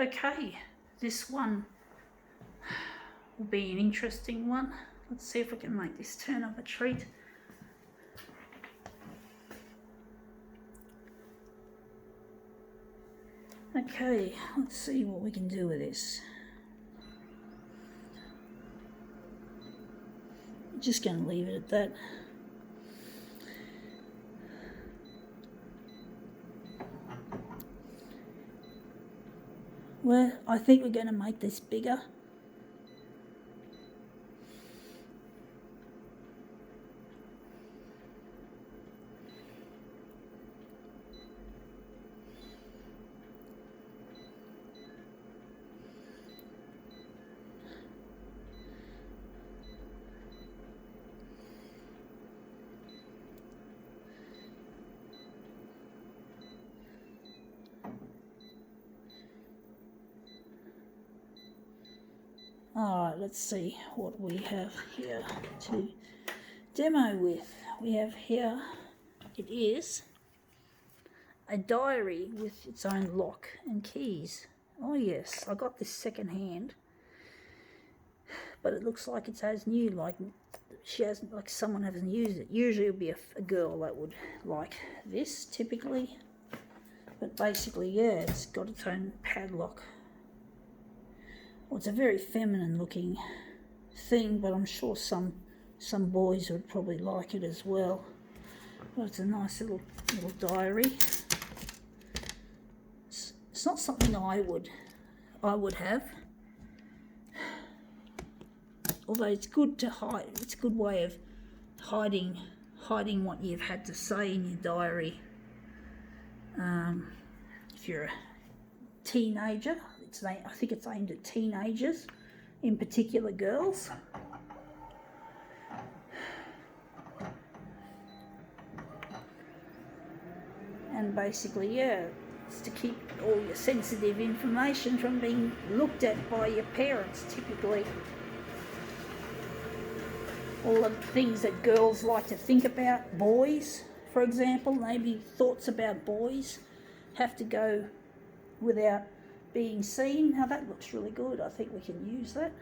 Okay, this one will be an interesting one. Let's see if we can make this turn up a treat. Okay, let's see what we can do with this. Just going to leave it at that. Well, I think we're going to make this bigger. Alright, let's see what we have here to demo with. We have here, it is a diary with its own lock and keys. Oh yes, I got this second hand, but it looks like it's as new, like she hasn't, like someone hasn't used it. Usually it would be a girl that would like this, typically. But basically, yeah, it's got its own padlock. Well, it's a very feminine looking thing, but I'm sure some boys would probably like it as well. But it's a nice little diary. It's not something I would have. Although it's good to hide. It's a good way of hiding what you've had to say in your diary. If you're a teenager, I think it's aimed at teenagers, in particular girls. And basically, yeah, it's to keep all your sensitive information from being looked at by your parents, typically. All the things that girls like to think about, boys, for example, maybe thoughts about boys have to go without being seen. Now that looks really good. I think we can use that.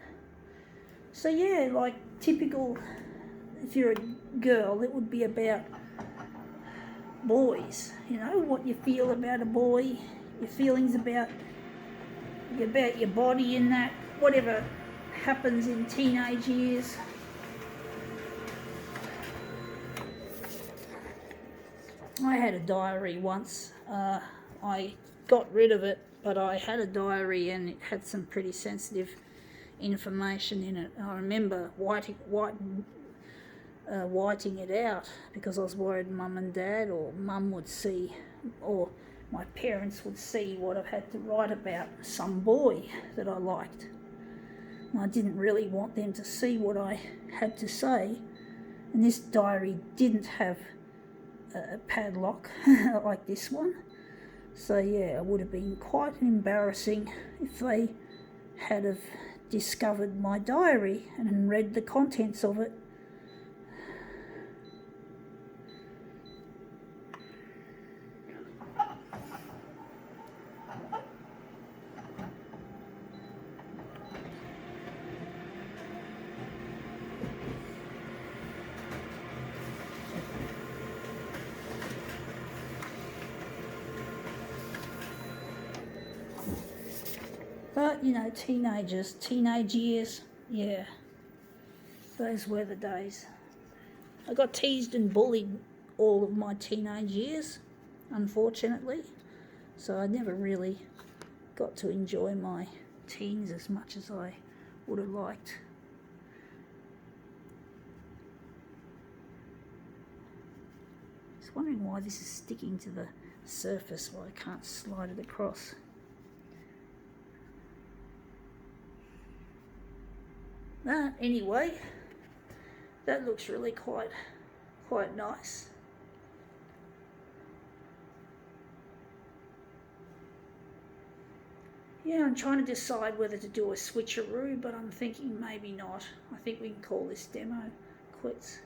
So yeah, like typical, if you're a girl, it would be about boys. You know, what you feel about a boy, your feelings about your body in that, whatever happens in teenage years. I had a diary once. I got rid of it, but I had a diary and it had some pretty sensitive information in it. I remember whiting it out because I was worried Mum and Dad or Mum would see, or my parents would see what I had to write about some boy that I liked. And I didn't really want them to see what I had to say. And this diary didn't have a padlock like this one. So yeah, it would have been quite embarrassing if they had have discovered my diary and read the contents of it. But, you know, teenage years, yeah, those were the days. I got teased and bullied all of my teenage years, unfortunately, so I never really got to enjoy my teens as much as I would have liked. Just wondering why this is sticking to the surface, why I can't slide it across. Anyway, that looks really quite nice. Yeah, I'm trying to decide whether to do a switcheroo, but I'm thinking maybe not. I think we can call this demo quits.